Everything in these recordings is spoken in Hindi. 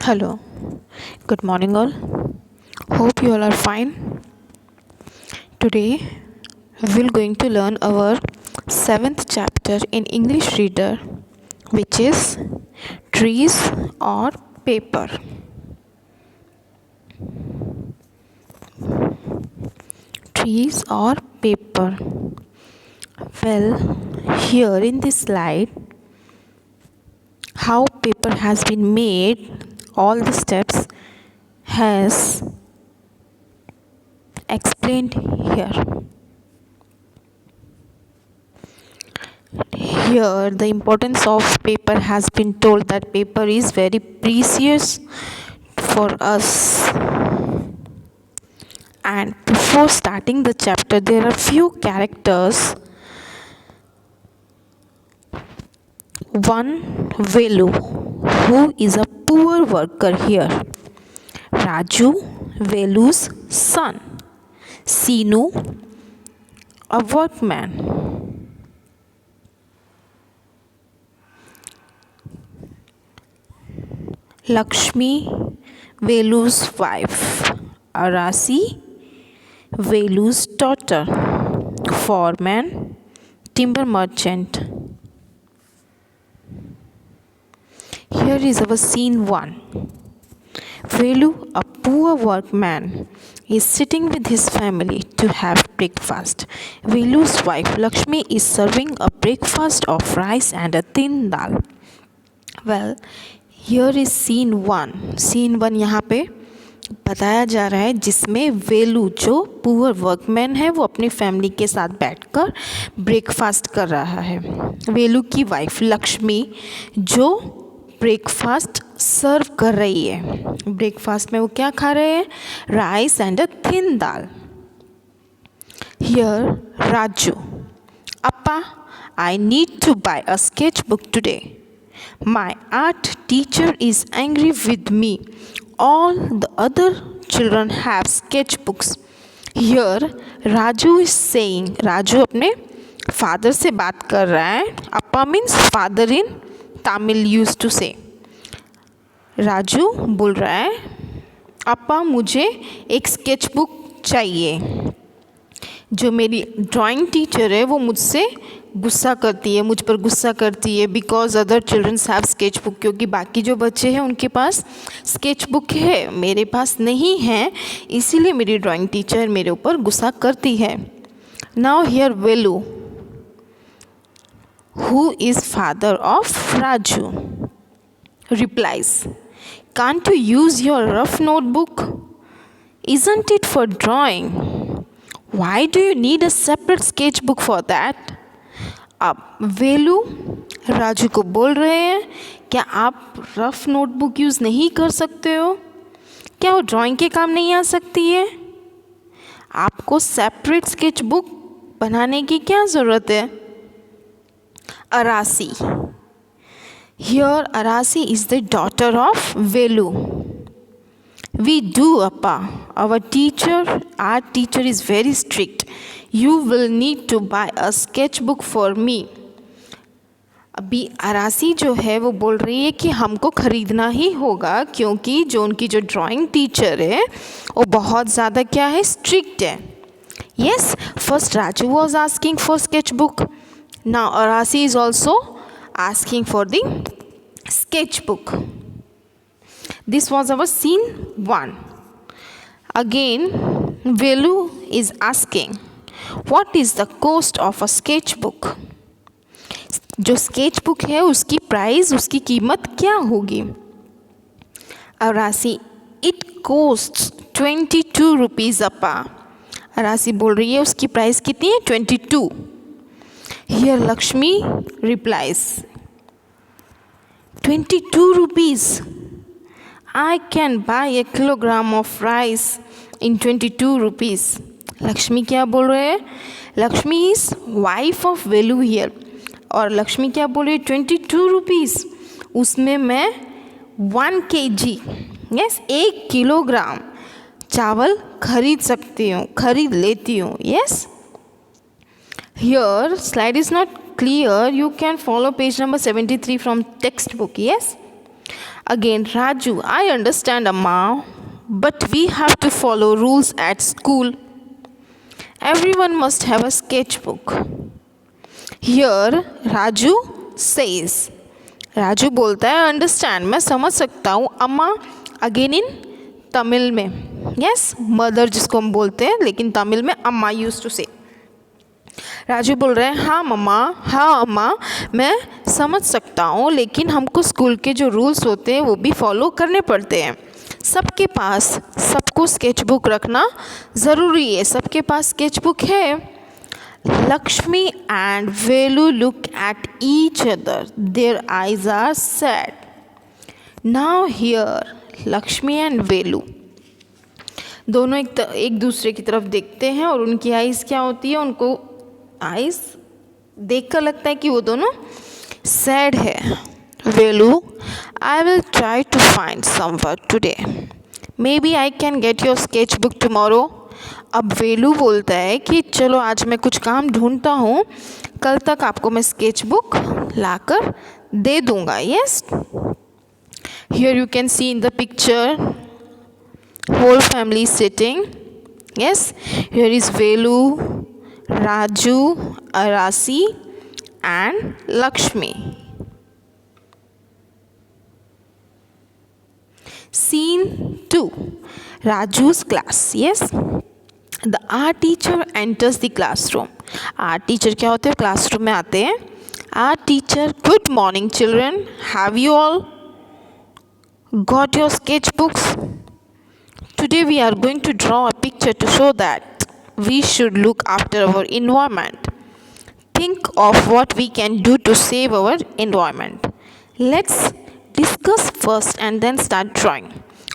Hello, good morning, all. Hope you all are fine. Today, we're going to learn our seventh chapter in English Reader, which is Trees or Paper. Trees or paper. Well, here in this slide, how paper has been made, all the steps has explained here. Here, the importance of paper has been told that paper is very precious for us. And before starting the chapter, there are few characters. One, Velu, who is a poor worker here. Raju, Velu's son. Sinu, a workman. Lakshmi, Velu's wife. Arasi, Velu's daughter. Foreman, timber merchant. Here is our scene 1. Velu, a poor workman, is sitting with his family to have breakfast. Velu's wife Lakshmi is serving a breakfast of rice and a thin dal. Well, here is scene 1. Scene 1 यहाँ पे बताया जा रहा है, जिसमें वेलू जो पुअर वर्कमैन है वो अपनी फैमिली के साथ बैठकर ब्रेकफास्ट कर रहा है. वेलू की वाइफ लक्ष्मी जो ब्रेकफास्ट सर्व कर रही है. ब्रेकफास्ट में वो क्या खा रहे हैं? Rice and a thin dal. Here Raju, अप्पा, I need to buy a sketch book today. My art teacher is angry with me. All the other children have sketchbooks. Here Raju is saying, Raju अपने father से बात कर रहा है. Appa means father in Tamil used to say. Raju बोल रहा है, अप्पा मुझे एक स्केच बुक चाहिए. जो मेरी ड्राइंग टीचर है वो मुझसे गुस्सा करती है, मुझ पर गुस्सा करती है. Because other childrens have sketch book, क्योंकि बाकी जो बच्चे हैं उनके पास स्केच बुक है, मेरे पास नहीं है, इसीलिए मेरी ड्राइंग टीचर मेरे ऊपर गुस्सा करती है. Now here Velu, who is father of Raju, replies, can't you use your rough notebook? Isn't it for drawing? Why do you need a separate sketchbook for that? अब वेलू राजू को बोल रहे हैं, क्या आप रफ नोटबुक यूज़ नहीं कर सकते हो? क्या वो ड्राइंग के काम नहीं आ सकती है? आपको सेपरेट स्केच बुक बनाने की क्या ज़रूरत है? Arasi, here Arasi is the daughter of Velu. We do, Appa. Our teacher is very strict. You will need to buy a sketchbook for me. अभी अरासी जो है वो बोल रही है कि हमको ख़रीदना ही होगा, क्योंकि जो उनकी जो ड्राइंग टीचर है वो बहुत ज़्यादा क्या है, स्ट्रिक्ट है. Yes, first Raju was asking for sketchbook. Now Arasi is also asking for the sketchbook. This was our scene 1. Again, Velu is asking, what is the cost of a sketchbook? जो स्केच बुक है उसकी प्राइस, उसकी कीमत क्या होगी? अरासी, इट कोस्ट 22 रुपीज़ अप्पा. अरासी बोल रही है उसकी प्राइस कितनी है? 22. Here Lakshmi replies, 22 rupees. I can buy a kilogram of rice in 22 rupees. Lakshmi क्या बोल रहे हैं? Lakshmi is wife of Velu here. और लक्ष्मी क्या बोल रही है? 22 रुपीज़, उसमें मैं 1 kg, यस 1 किलोग्राम चावल खरीद सकती हूँ, खरीद लेती हूँ. Yes, here slide is not clear. You can follow page number 73 from textbook. Yes. Again, Raju, I understand, Amma, but we have to follow rules at school. Everyone must have a sketchbook. Here, Raju says, Raju बोलता है अंडरस्टैंड, मैं समझ सकता हूँ, अम्मा अगेन इन तमिल में, यस मदर जिसको हम बोलते हैं लेकिन तमिल में अम्मा यूज टू से। राजू बोल रहे हैं हाँ मम्मा, हाँ अम्मा, मैं समझ सकता हूँ लेकिन हमको स्कूल के जो रूल्स होते हैं वो भी फॉलो करने पड़ते हैं। सबके पास सबको स्केचबुक रखना ज़रूरी है, सबके पास स्केचबुक है। Lakshmi and Velu look at each other. Their eyes are sad. Now here, Lakshmi and Velu दोनों एक दूसरे की तरफ देखते हैं और उनकी आइज़ क्या होती है, उनको आइज़ देखकर लगता है कि वो दोनों सैड है। Velu, I will try to find some work today. Maybe I can get your sketchbook tomorrow. अब वेलू बोलता है कि चलो आज मैं कुछ काम ढूंढता हूँ, कल तक आपको मैं स्केचबुक लाकर दे दूँगा। Yes, here you can see in the picture whole family sitting. Yes, here is Velu, Raju, Arasi and Lakshmi. Scene 2, Raju's class. Yes, the art teacher enters the classroom. Art teacher क्या होते हैं, क्लासरूम में आते हैं। Art teacher, good morning children. Have you all got your sketchbooks? Today we are going to draw a picture to show that we should look after our environment. Think of what we can do to save our environment. Let's discuss first and then start drawing.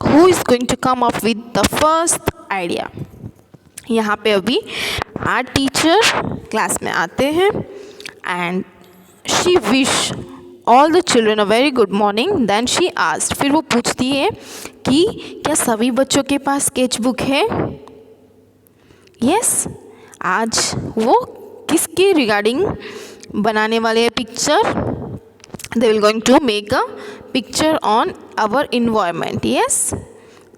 Who is going to come up with the first idea? यहाँ पे अभी आर्ट टीचर क्लास में आते हैं and she wish all the children a very good morning. Then she asked, फिर वो पूछती है कि क्या सभी बच्चों के पास स्केचबुक है। यस, आज वो किसके रिगार्डिंग बनाने वाले हैं picture. they will going to make a picture on our environment. Yes,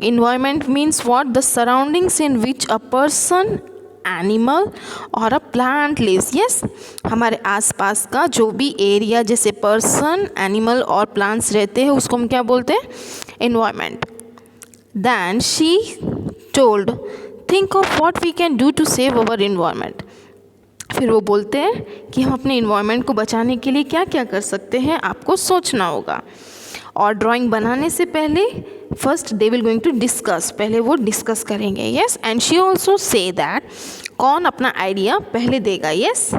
environment means what? The surroundings in which a person, animal or a plant lives. Yes, हमारे आसपास का जो भी एरिया जैसे पर्सन, एनिमल और प्लांट्स रहते हैं उसको हम क्या बोलते हैं, environment. Then she told, think of what we can do to save our environment. फिर वो बोलते हैं कि हम अपने इन्वायरमेंट को बचाने के लिए क्या क्या कर सकते हैं, आपको सोचना होगा। और ड्राइंग बनाने से पहले first they will going to discuss, पहले वो डिस्कस करेंगे। Yes, and she also say that कौन अपना आइडिया पहले देगा। Yes,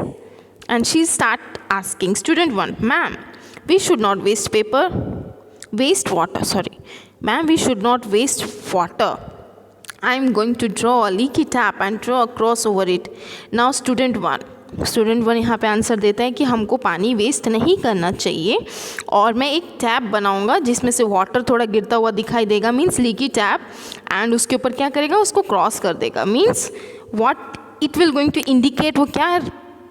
and she start asking student 1, ma'am we should not waste water. I am going to draw a leaky tap and draw a cross over it. Now student 1 यहाँ पे आंसर देता है कि हमको पानी वेस्ट नहीं करना चाहिए और मैं एक टैप बनाऊंगा जिसमें से वाटर थोड़ा गिरता हुआ दिखाई देगा, मीन्स लीकी टैप, एंड उसके ऊपर क्या करेगा, उसको क्रॉस कर देगा। Means what it will going to indicate, वो क्या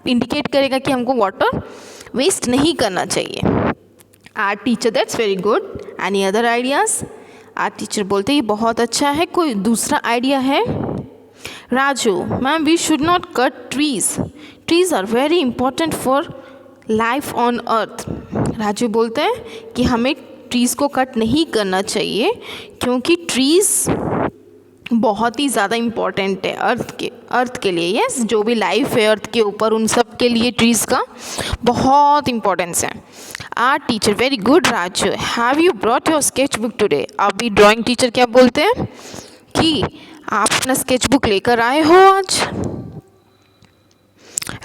इंडिकेट करेगा कि हमको वाटर वेस्ट नहीं करना चाहिए। Art teacher, that's very good. Any other ideas? Art teacher बोलते ये बहुत अच्छा है, कोई दूसरा आइडिया है? Raju, ma'am we should not cut trees are very important for life on earth. Raju बोलते हैं कि हमें ट्रीज़ को कट नहीं करना चाहिए क्योंकि ट्रीज़ बहुत ही ज़्यादा इम्पॉर्टेंट है अर्थ के लिए। यस, जो भी लाइफ है अर्थ के ऊपर उन सब के लिए ट्रीज़ का बहुत इम्पोर्टेंस है। Art teacher, very good Raju, have you brought your sketch book today. अभी ड्राइंग टीचर क्या बोलते हैं कि आप अपना स्केच बुक लेकर आए हो आज।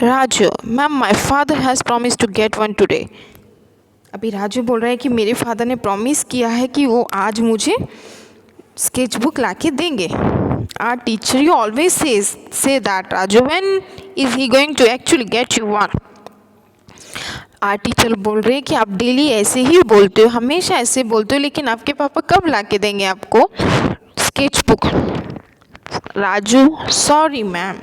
Raju, ma'am my father has promise to get one today. अभी राजू बोल रहे हैं कि मेरे फादर ने प्रॉमिस किया है कि वो आज मुझे स्केच बुक ला के देंगे। Our teacher, you always say that Raju, when is he going to actually get you one. Our teacher बोल रहे हैं कि आप डेली ऐसे ही बोलते हो, हमेशा ऐसे बोलते हो, लेकिन आपके पापा कब ला के देंगे आपको sketch book. Raju, sorry ma'am,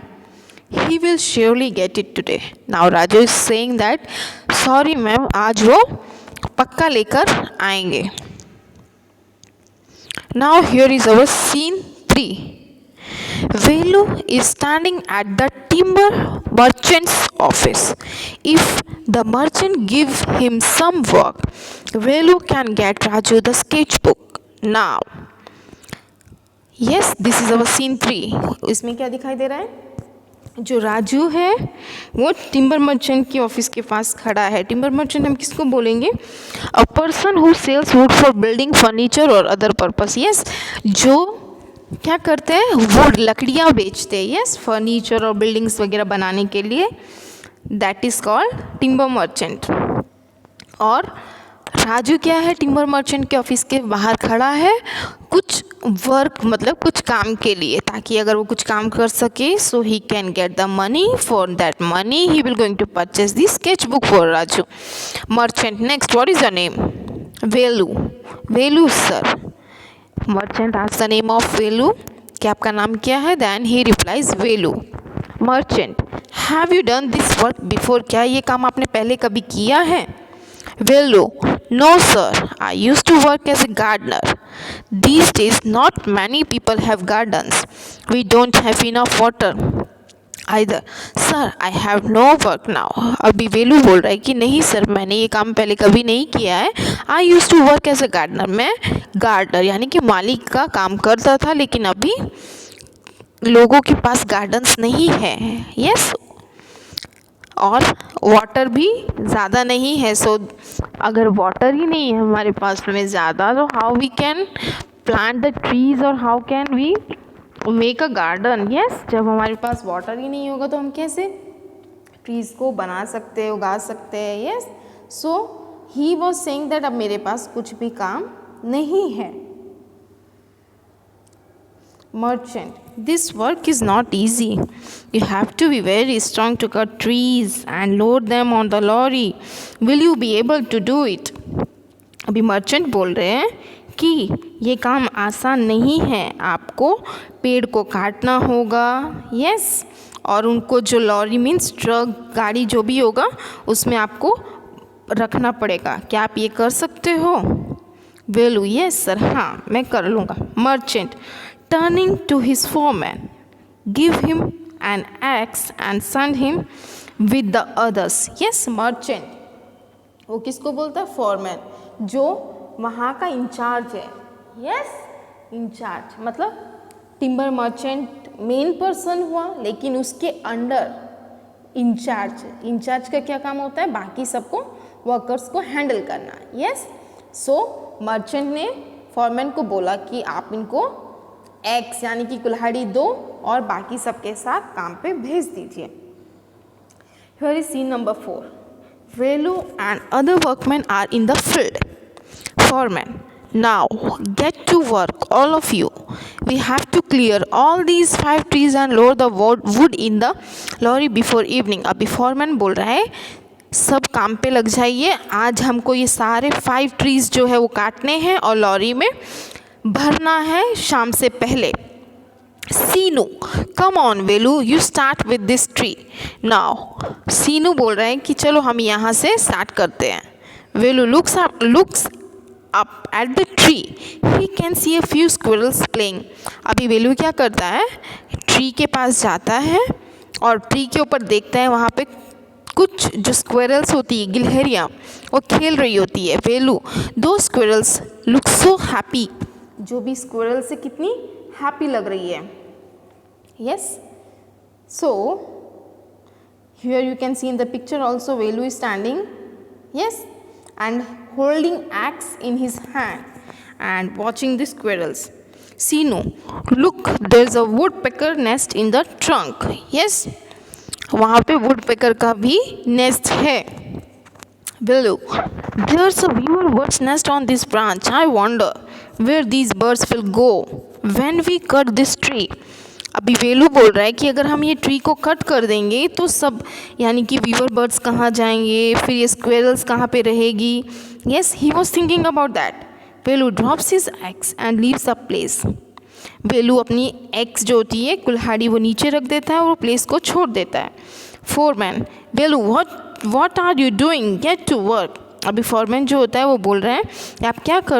he will surely get it today. Now Raju is saying that sorry ma'am, आज वो पक्का लेकर आएंगे। Now here is our scene 3. Velu is standing at the timber merchant's office. If the merchant gives him some work, Velu can get Raju the sketchbook now. Yes, this is our scene 3. इसमें क्या दिखाई दे रहा है? जो राजू है वो टिम्बर मर्चेंट की ऑफिस के पास खड़ा है. टिम्बर मर्चेंट हम किसको बोलेंगे? A person who sells wood for building furniture और अदर पर्पस. यस, जो क्या करते हैं? वुड, लकड़ियाँ बेचते हैं. यस, फर्नीचर और बिल्डिंग्स वगैरह बनाने के लिए. That is called timber merchant. और राजू क्या है? टिम्बर मर्चेंट के ऑफिस के बाहर खड़ा है कुछ वर्क, मतलब कुछ काम के लिए, ताकि अगर वो कुछ काम कर सके so he can get the money. For that money he will going to purchase the sketch book for Raju merchant. Next, what is the name? Velu. Velu sir. Merchant asks the name of Velu. कि आपका नाम क्या है? Then he replies Velu. Merchant, have you done this work before? क्या ये काम आपने पहले कभी किया है? Velu, no sir, I used to work as a gardener. These days not many people have gardens. We don't have enough water either. Sir, I have no work now. अभी वेलू बोल रहा है कि नहीं सर, मैंने ये काम पहले कभी नहीं किया है. I used to work as a gardener. मैं गार्डनर यानी कि माली का काम करता था, लेकिन अभी लोगों के पास गार्डन्स नहीं है. यस, और वाटर भी ज़्यादा नहीं है. सो अगर वाटर ही नहीं है हमारे पास में ज़्यादा, तो how we can plant the trees और how can we make a garden. Yes, जब हमारे पास वाटर ही नहीं होगा तो हम कैसे ट्रीज़ को बना सकते हैं, उगा सकते हैं. Yes, so he was saying that अब मेरे पास कुछ भी काम नहीं है. Merchant, this work is not easy. You have to be very strong to cut trees and load them on the lorry. Will you be able to do it? अभी मर्चेंट बोल रहे हैं कि ये काम आसान नहीं है. आपको पेड़ को काटना होगा. यस, और उनको जो लॉरी मीन्स ट्रक, गाड़ी जो भी होगा उसमें आपको रखना पड़ेगा. क्या आप ये कर सकते हो? वेलू, यस सर, हाँ मैं कर लूँगा. Merchant, turning to his foreman, give him an axe and send him with the others. Yes, merchant, वो किसको बोलता है? फॉरमैन, जो वहाँ का इंचार्ज है. यस, इंचार्ज मतलब टिम्बर मर्चेंट मेन पर्सन हुआ, लेकिन उसके अंडर इंचार्ज. इंचार्ज का क्या काम होता है? बाकी सबको, वर्कर्स को हैंडल करना. यस, सो मर्चेंट ने फॉरमैन को बोला कि आप इनको एक्स यानी कि कुल्हाड़ी दो और बाकी सबके साथ काम पे भेज दीजिए. Here is scene number 4. Velu and other workmen are in the field. Foreman, now get to work, all of you. We have to clear all these 5 trees and load the wood in the lorry before evening. अभी foreman बोल रहा है सब काम पे लग जाइए, आज हमको ये सारे 5 ट्रीज जो है वो काटने हैं और लॉरी में भरना है शाम से पहले. Seenu, come on Velu, you start with this tree now. Seenu बोल रहे हैं कि चलो हम यहाँ से स्टार्ट करते हैं. Velu looks up at the tree. He can see a few squirrels playing. अभी वेलू क्या करता है? ट्री के पास जाता है और ट्री के ऊपर देखता है, वहाँ पे कुछ जो स्क्विरल्स होती है, गिलहरियाँ, वो खेल रही होती है. वेलू, दो स्क्विरल्स लुक सो हैप्पी. जो भी स्क्विरल से कितनी हैप्पी लग रही है. Yes, so here you can see in the picture also Velu is standing. Yes, and holding axe in his hand and watching the squirrels. Seenu, look there is a woodpecker nest in the trunk. Yes, वहाँ पे वुडपेकर का भी नेस्ट है. Velu, there's a weaver bird's nest on this branch. I wonder where these birds will go when we cut this tree. अभी वेलू बोल रहा है कि अगर हम ये ट्री को कट कर देंगे तो सब यानी कि वीवर बर्ड्स कहाँ जाएंगे, फिर ये स्क्वेरल्स कहाँ पे रहेगी. Yes, he was thinking about that. Velu drops his axe and leaves a place. Velu अपनी एक्स जो होती है कुल्हाड़ी वो नीचे रख देता है और वो प्लेस को छोड़ देता है. Foreman, Velu what are you doing, get to work. अभी फॉरमैन जो होता है वो बोल रहे हैं आप क्या कर